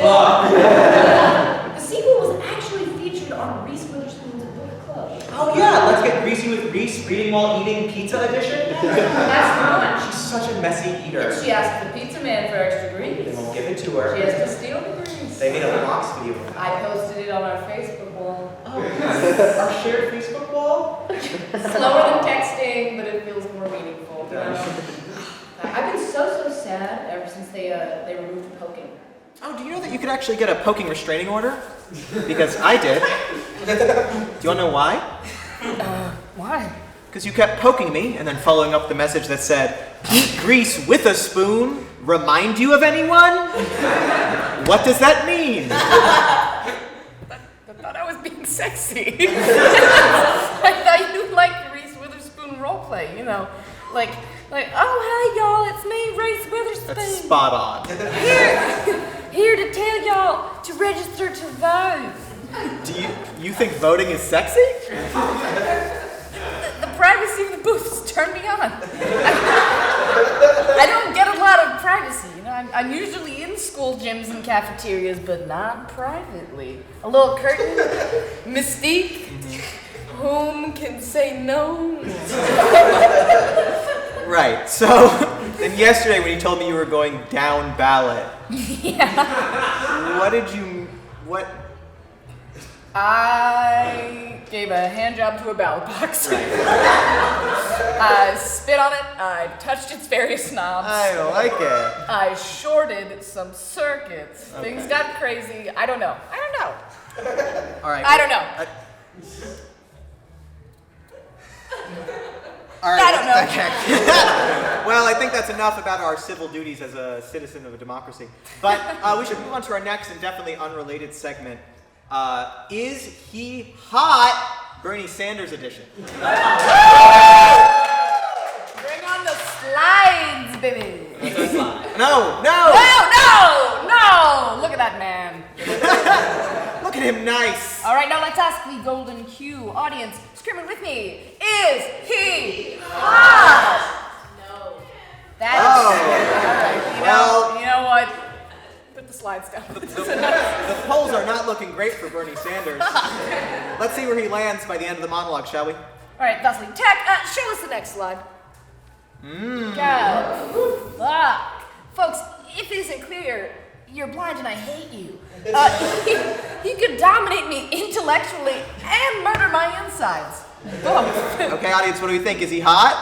The sequel was actually featured on Reese Witherspoon's book club. Oh yeah, let's get greasy with Reese reading while eating pizza edition. That's the one. She's such a messy eater. She asked the pizza man for extra grease. They won't give it to her. She has to steal the grease. They made a box video. I posted it on our Facebook wall. Oh, yes. Our shared Facebook wall? Slower than texting, but it feels more meaningful. You know? I've been so sad ever since they removed the poking. Oh, do you know that you could actually get a poking restraining order? Because I did. Do you want to know why? Why? Because you kept poking me and then following up the message that said, "Eat grease with a spoon. Remind you of anyone?" What does that mean? I thought I was being sexy. I thought you liked the Reese Witherspoon roleplay, you know. Like, oh, hi, y'all, it's me, Reese Witherspoon. That's spot on. Here to tell y'all to register to vote. Do you think voting is sexy? The privacy of the booths turned me on. I don't get a lot of privacy, you know. I'm usually in school gyms and cafeterias, but not privately. A little curtain, mystique. Whom can say no? Right, so then yesterday when you told me you were going down ballot. Yeah. What? I gave a hand job to a ballot box. Right. I spit on it, I touched its various knobs. I like it. I shorted some circuits. Okay. Things got crazy. I don't know. All right. I don't know. All right. I don't know. Okay. Well, I think that's enough about our civil duties as a citizen of a democracy. But we should move on to our next and definitely unrelated segment. Is he hot? Bernie Sanders edition. Bring on the slides, baby. No. Look at that man. Look at him, nice. All right, now let's ask the golden cue. Audience, screaming with me. Is he hot? No. That's Well, you know what? Put the slides down. the polls are not looking great for Bernie Sanders. Let's see where he lands by the end of the monologue, shall we? All right, Thusling Tech, show us the next slide. God, fuck. Folks, if it isn't clear, you're blind and I hate you. He could dominate me intellectually and murder my insides. Both. Okay, audience, what do we think? Is he hot?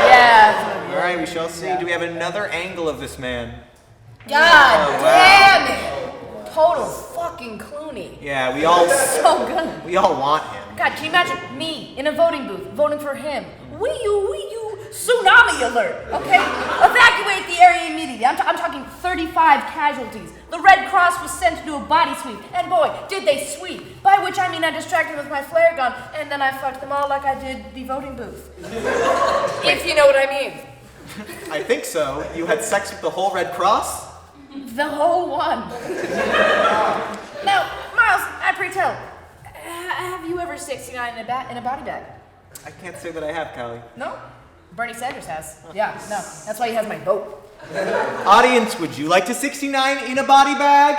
Yeah. All right, we shall see. Do we have another angle of this man? God damn it! Total fucking Clooney. Yeah, we all So good. want him. God, can you imagine me in a voting booth voting for him? Wee you, tsunami alert, okay? Evacuate the area immediately. I'm talking 35 casualties. The Red Cross was sent to do a body sweep, and boy, did they sweep. By which I mean I distracted them with my flare gun, and then I fucked them all like I did the voting booth. If you know what I mean. I think so. You had sex with the whole Red Cross? The whole one. Now, Miles, I pray tell, have you ever 69 in a body bag? I can't say that I have, Callie. No? Bernie Sanders has. Yeah, no. That's why he has my vote. Audience, would you like to 69 in a body bag?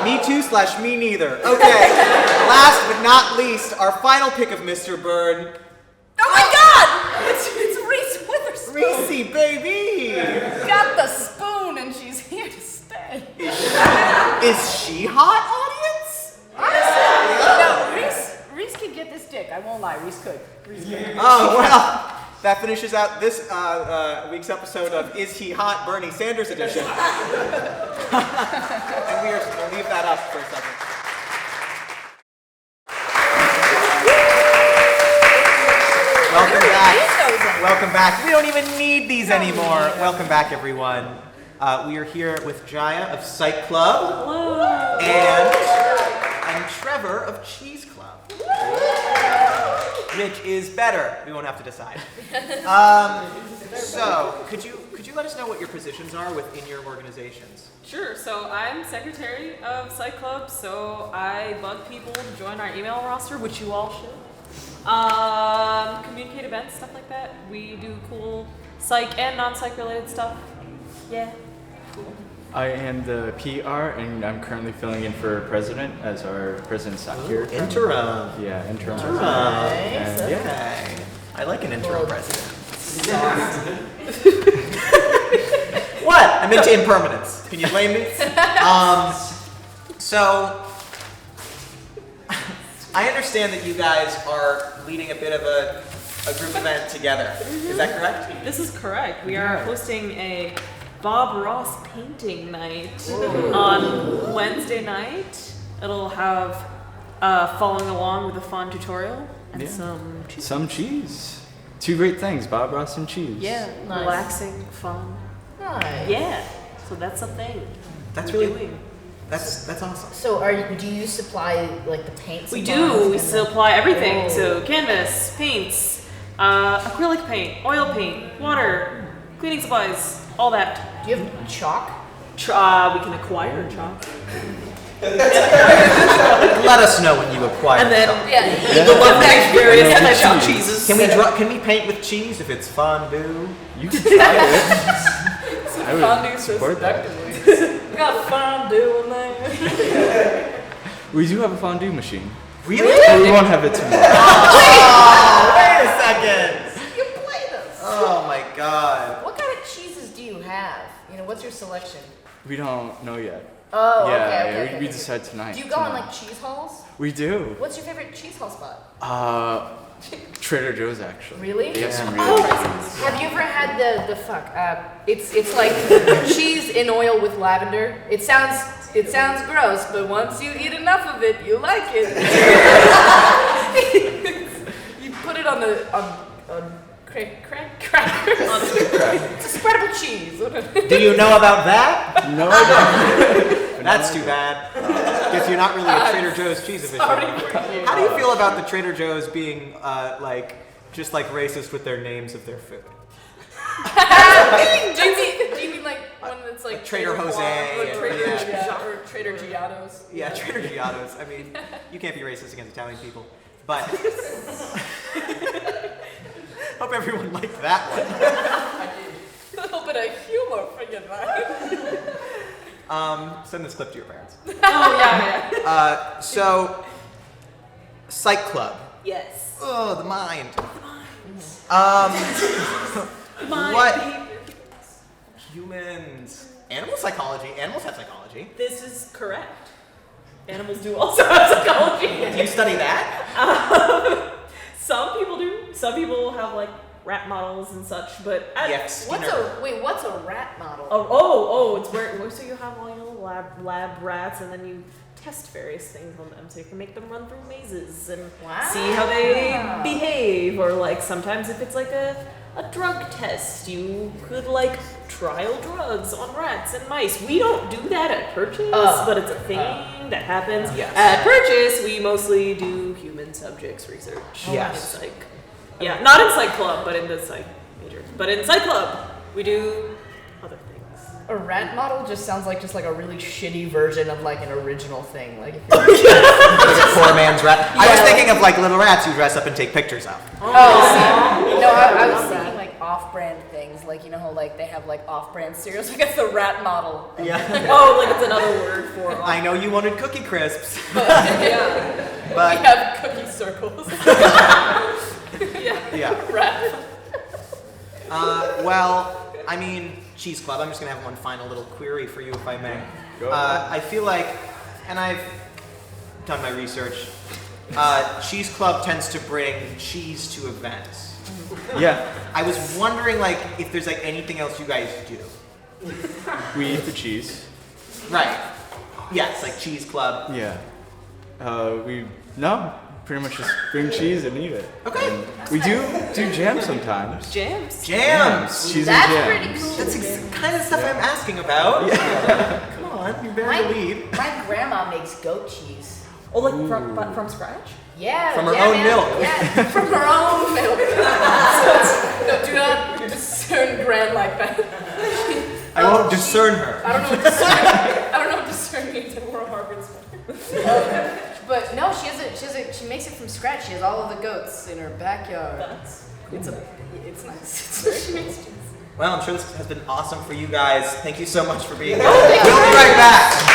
Me too / me neither. Okay. Last but not least, our final pick of Mr. Byrne. Oh my God! It's Reese Witherspoon. Reese, baby! Got the spoon and she's here to stay. Is she hot, audience? Honestly, no, Reese could get this dick. I won't lie, Reese could. Oh, well. That finishes out this week's episode of Is He Hot? Bernie Sanders edition. And we'll leave that up for a second. Welcome back. Welcome back. We don't even need these anymore. Welcome back, everyone. We are here with Jaya of Psych Club. Hello. And Trevor of Cheese Club. Which is better? We won't have to decide. So, could you let us know what your positions are within your organizations? Sure. So I'm secretary of Psych Club, so I bug people to join our email roster, which you all should. Communicate events, stuff like that. We do cool psych and non-psych related stuff. Yeah. Cool. I am the PR, and I'm currently filling in for president as our president's not here. Interim. Yeah, interim. Nice. And, Okay. I like an interim president. What? I'm into impermanence. Can you blame me? So, I understand that you guys are leading a bit of a group event together. Is that correct? This is correct. We are hosting a Bob Ross painting night on Wednesday night. It'll have following along with a fun tutorial and some cheese. Some cheese. Two great things, Bob Ross and cheese. Yeah, Nice. relaxing, fun. Nice. Yeah, so that's a thing. That's we're really doing. that's awesome. So do you supply like the paints? We and do. lines We and supply everything. Oh. So canvas, paints, acrylic paint, oil paint, water, cleaning supplies, all that. Do you have chalk? We can acquire chalk. Let us know when you acquire. And then some. Yeah. the lovely various types of cheeses. Can we paint with cheese if it's fondue? You could try it. I would support that. We got fondue in there. We do have a fondue machine. Really? But we won't have it tomorrow. Oh, wait a second. You play this. Oh my god. What kind of cheeses do you have? You know, what's your selection? We don't know yet. Oh, yeah, okay. we decide tonight. Do you go on like cheese halls? We do. What's your favorite cheese hall spot? Trader Joe's actually. Really? They have some Oh, really prices. have you ever had it's like cheese in oil with lavender. It sounds gross, but once you eat enough of it, you like it. You put it on crackers. It's a spreadable cheese. Do you know about that? No, I don't. That's too bad. Guess you're not really a Trader Joe's cheese aficionado. How do you feel about the Trader Joe's being just racist with their names of their food? do you mean like one that's like Trader Jose Juan, and- or Trader, yeah. or Trader Giotto's? Yeah, Trader Giotto's. I mean, you can't be racist against Italian people, but hope everyone liked that one. A little bit of humor for you, right? Send this clip to your parents. Oh yeah. So, Psych Club. Yes. Oh, the mind. Mind What? behavior. Humans. Animal psychology. Animals have psychology. This is correct. Animals do also have psychology. Do you study that? Some people do. Some people have like rat models and such, but Yes. What's a rat model? it's where so you have all your little lab rats, and then you test various things on them, so you can make them run through mazes and see how they behave. Or like sometimes if it's like a drug test, you could like trial drugs on rats and mice. We don't do that at Purchase, but it's a thing that happens. Yes. At Purchase, we mostly do human subjects research. Yes. In psych. Yeah, not in Psych Club, but in the Psych major. But in Psych Club, we do other things. A rat model just sounds like a really shitty version of like an original thing. Like if Like a poor man's rat. I was thinking of like little rats you dress up and take pictures of. I was thinking like off-brand things, like you know how like they have like off-brand cereals. Like it's the rat model. Yeah. Oh, like it's another word for I know you wanted Cookie Crisps, Yeah. but We have cookie circles. yeah. Rat. Well, I mean, Cheese Club. I'm just gonna have one final little query for you, if I may. Go I feel like, and I've done my research. Cheese Club tends to bring cheese to events. Yeah, I was wondering, like, if there's like anything else you guys do. we eat the cheese. Right. Yes, like Cheese Club. Yeah. Pretty much just bring cheese and eat it. Okay. And we do jam sometimes. jams. Jams. Cheese That's and pretty jams. cool. That's the kind of stuff I'm asking about. Come on, you better lead. My grandma makes goat cheese. Oh, like from scratch? Yeah. From her yeah, own man. milk. Yeah, from her own milk. No, do not discern Gran like that. I won't discern her. I don't know what discern means in World Harvard's. But no, she makes it from scratch. She has all of the goats in her backyard. It's nice. She makes cheese. Well, I'm sure this has been awesome for you guys. Thank you so much for being here. We'll be right back.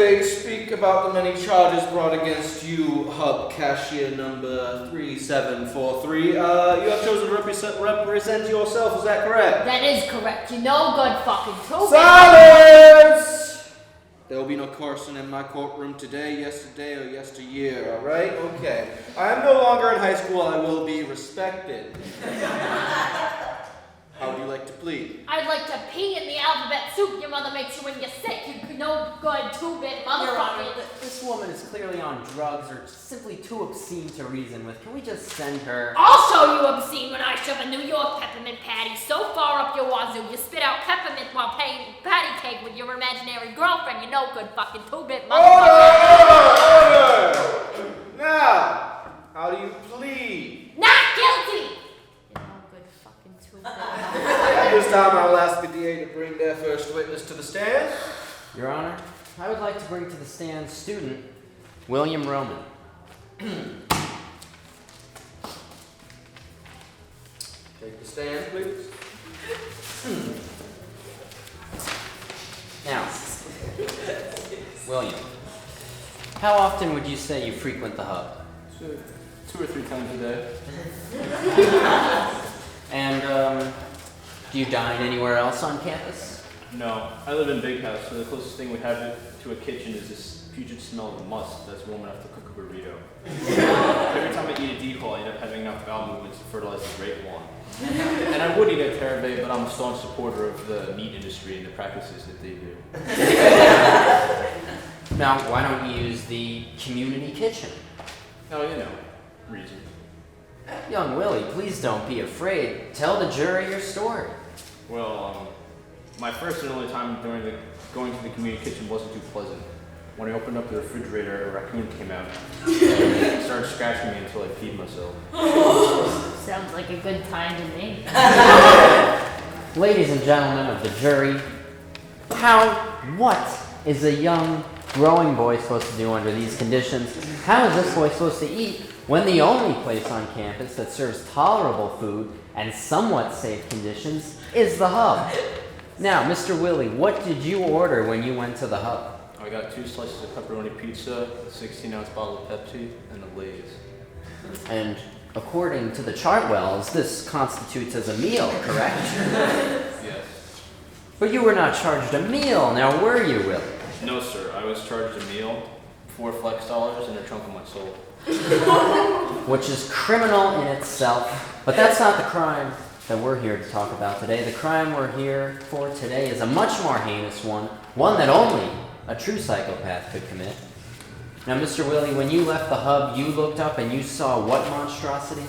today to speak about the many charges brought against you, hub cashier number 3743. You have chosen to represent yourself, is that correct? That is correct. You know good fucking proof. Silence! There will be no cursing in my courtroom today, yesterday, or yesteryear, alright? Okay. I am no longer in high school, I will be respected. How would you like to plead? I'd like to pee in the alphabet soup your mother makes you when you're sick. You no good two-bit Your Honor, motherfucker. this woman is clearly on drugs or simply too obscene to reason with. Can we just send her? I'll show you obscene when I shove a New York peppermint patty so far up your wazoo you spit out peppermint while playing patty cake with your imaginary girlfriend. You no good fucking two-bit motherfucker. Order! Now, how do you plead? Not guilty. You no good fucking two-bit. At this time, I will ask the DA to bring their first witness to the stand. Your Honor, I would like to bring to the stand student William Roman. Take the stand, please. Now, William, how often would you say you frequent the hub? 2 or 3 times a day. And do you dine anywhere else on campus? No, I live in Big House, so the closest thing we have to a kitchen is this pungent smell of must that's warm enough to cook a burrito. Every time I eat a decal, I end up having enough bowel movements to fertilize the grape lawn. And I would eat at Terabay, but I'm a staunch supporter of the meat industry and the practices that they do. Now, why don't you use the community kitchen? Oh, you know, reason. Young Willie, please don't be afraid. Tell the jury your story. Well, my first and only time going to the community kitchen wasn't too pleasant. When I opened up the refrigerator, a raccoon came out. It started scratching me until I peed myself. Sounds like a good time to me. Ladies and gentlemen of the jury, what is a young, growing boy supposed to do under these conditions? How is this boy supposed to eat when the only place on campus that serves tolerable food and somewhat safe conditions is the hub? Now, Mr. Willie, what did you order when you went to the hub? I got 2 slices of pepperoni pizza, a 16-ounce bottle of Pepsi, and a Lay's. And according to the Chartwells, this constitutes as a meal, correct? Yes. But you were not charged a meal, now were you, Willie? No, sir. I was charged a meal, 4 flex dollars, and a chunk of my soul. Which is criminal in itself. But that's not the crime that we're here to talk about today. The crime we're here for today is a much more heinous one that only a true psychopath could commit. Now, Mr. Willie, when you left the hub, you looked up and you saw what monstrosity?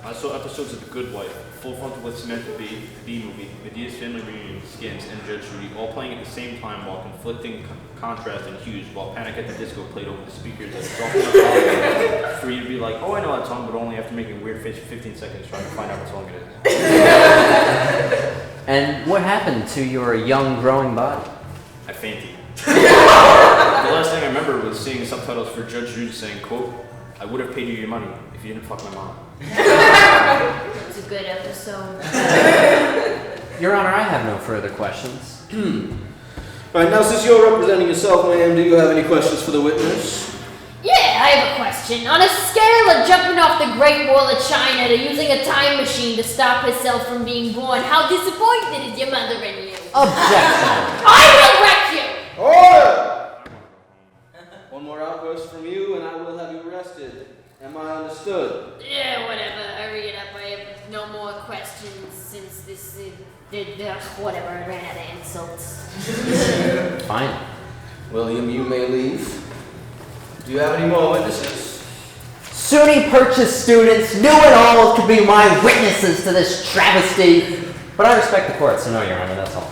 I saw episodes of The Good Wife, Full Frontal with Samantha Bee, The Bee Movie, Medea's Family Reunion, Skins, and Judge Judy, all playing at the same time while conflicting contrast and hues, while Panic at the Disco played over the speakers as soft enough for you to be like, oh, I know that song, but only after making a weird face for 15 seconds trying to find out what song it is. And what happened to your young, growing body? I fainted. The last thing I remember was seeing subtitles for Judge Judy saying, quote, I would have paid you your money if you didn't fuck my mom. It's a good episode. Your Honor, I have no further questions. Alright, now since you're representing yourself, ma'am, do you have any questions for the witness? Yeah, I have a question. On a scale of jumping off the Great Wall of China to using a time machine to stop herself from being born, how disappointed is your mother in you? Objection! I will wreck you! Order! One more outburst from you and I will have you arrested. Am I understood? Yeah, whatever. Hurry it up. I have no more questions since this whatever. I ran out of insults. Fine. William, you may leave. Do you have any more witnesses? SUNY Purchase students knew it all to be my witnesses to this travesty. But I respect the court, so no, Your Honor, that's all.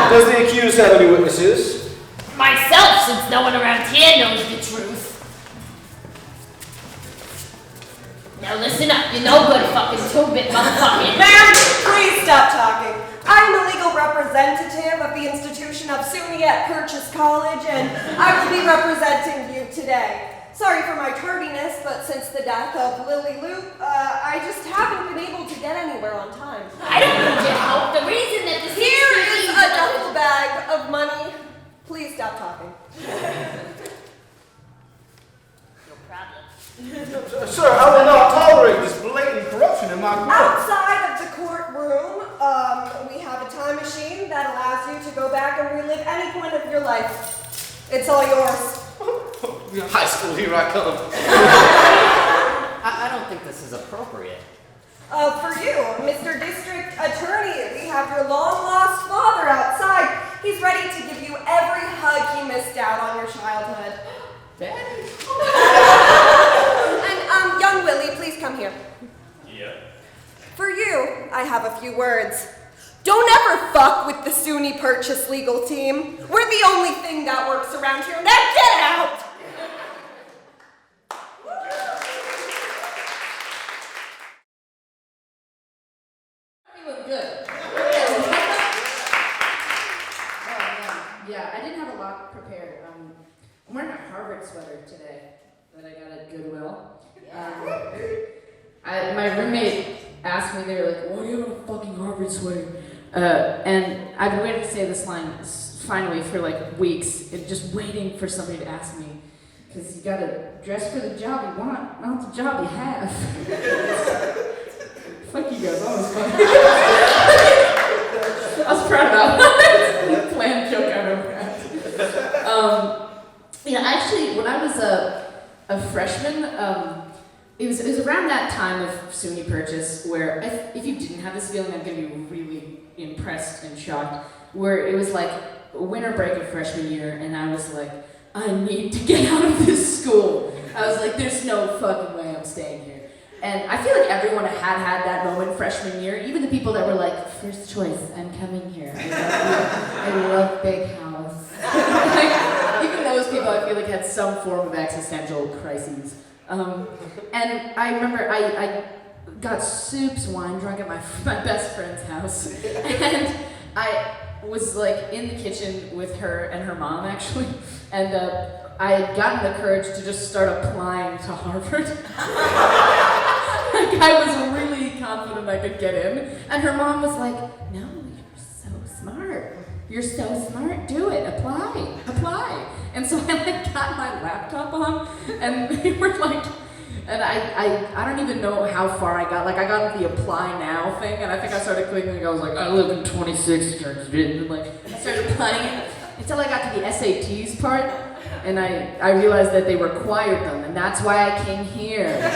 Does the accused have any witnesses? Myself, since no one around here knows the truth. Now listen up, you no good fucking two-bit motherfucker. Ma'am, please stop talking. I'm a legal representative of the institution of SUNY at Purchase College, and I will be representing you today. Sorry for my tardiness, but since the death of Lily Luke, I just haven't been able to get anywhere on time. I don't need your help. The reason that this Here is a duffel bag of money. Please stop talking. No problem. Sir, I will not tolerate this blatant corruption in my court. Outside of the courtroom, we have a time machine that allows you to go back and relive any point of your life. It's all yours. High school, here I come. I don't think this is appropriate. For you, Mr. District Attorney, we have your long-lost father outside. He's ready to give you every hug missed out on your childhood. Daddy. And, young Willie, please come here. Yeah. For you, I have a few words. Don't ever fuck with the SUNY Purchase legal team. We're the only thing that works around here. Now get out! You look good. Yeah, I didn't have a lot prepared. I'm wearing a Harvard sweater today that I got at Goodwill. My roommate asked me, they were like, why do you have a fucking Harvard sweater? And I've been waiting to say this line finally for like weeks, and just waiting for somebody to ask me. Because you gotta dress for the job you want, not the job you have. Fuck you guys, that was fun. I was proud of that. Planned joke out of that. Actually, when I was a freshman, it was around that time of SUNY Purchase where if you didn't have this feeling, I'm gonna be really impressed and shocked. Where it was like winter break of freshman year, and I was like, I need to get out of this school. I was like, there's no fucking way I'm staying here. And I feel like everyone had that moment freshman year, even the people that were like, first choice, I'm coming here. I love big house. Even those people I feel like had some form of existential crises. And I remember I got soups wine drunk at my best friend's house. And I was like in the kitchen with her and her mom actually. And I had gotten the courage to just start applying to Harvard. Like I was really confident I could get in. And her mom was like, no, you're so smart. You're so smart, do it, apply. And so I like got my laptop on and they were like, and I don't even know how far I got. Like I got the apply now thing and I think I started clicking and I was like, I live in 26 and like I started applying it until I got to the SATs part. And I realized that they required them, and that's why I came here. And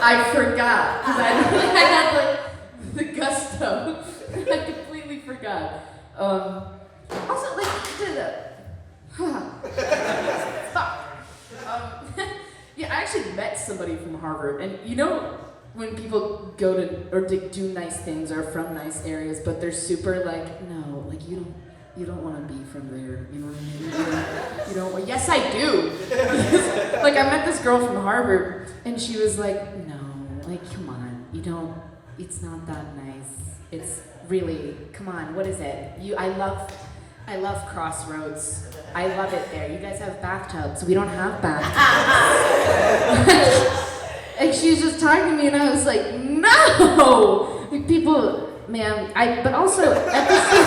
I forgot, because I had like the gusto. I completely forgot. Also, like, yeah, I actually met somebody from Harvard, and you know when people go to, or do nice things, or from nice areas, but they're super like, no, like you don't want to be from there, you know what I mean? You don't. Well, yes, I do. Like I met this girl from Harvard, and she was like, "No, like come on, you don't. It's not that nice. It's really, come on, what is it? I love Crossroads. I love it there. You guys have bathtubs. We don't have bathtubs." And she was just talking to me, and I was like, "No, like, people." Man, but also at the same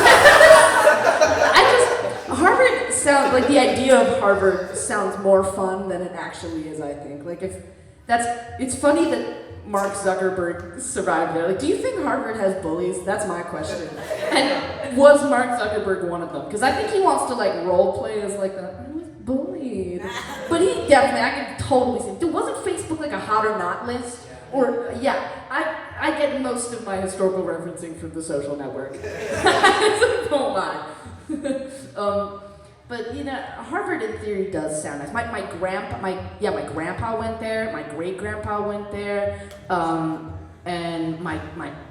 Harvard sounds like the idea of Harvard sounds more fun than it actually is, I think. Like it's funny that Mark Zuckerberg survived there. Like, do you think Harvard has bullies? That's my question. And was Mark Zuckerberg one of them? Because I think he wants to like role play as like I was bullied. But he definitely, I can totally see. Dude, wasn't Facebook like a hot or not list? Or, yeah, I get most of my historical referencing from The Social Network. Don't lie. But, you know, Harvard in theory does sound nice. My grandpa went there, my great-grandpa went there, and my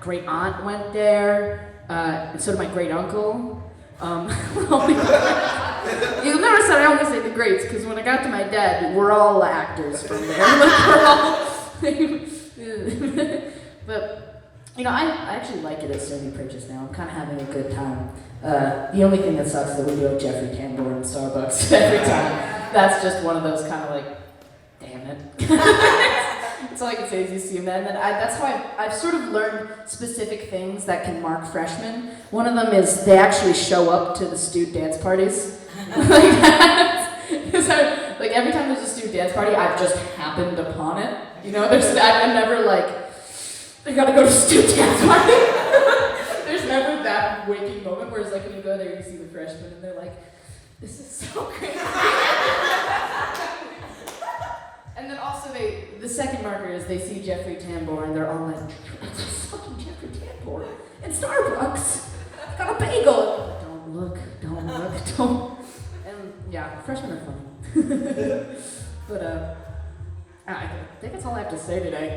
great-aunt went there, and so did my great-uncle. You'll notice that I only say the greats, because when I got to my dad, we're all actors from there. Like, we're all... But, you know, I actually like it at SUNY Purchase now. I'm kind of having a good time. The only thing that sucks is that we go to Jeffrey Tambor in Starbucks every time. That's just one of those kind of like, damn it. That's all I can say is you see them. And then that's why I've sort of learned specific things that can mark freshmen. One of them is they actually show up to the student dance parties. Like every time there's a student dance party, I've just happened upon it. You know, I'm never like, I gotta go to student dance party. There's never that waking moment where it's like when you go there, you see the freshmen and they're like, this is so great. And then also the second marker is they see Jeffrey Tambor and they're all like, it's fucking Jeffrey Tambor in Starbucks. Got a bagel. Don't look. But I think that's all I have to say today.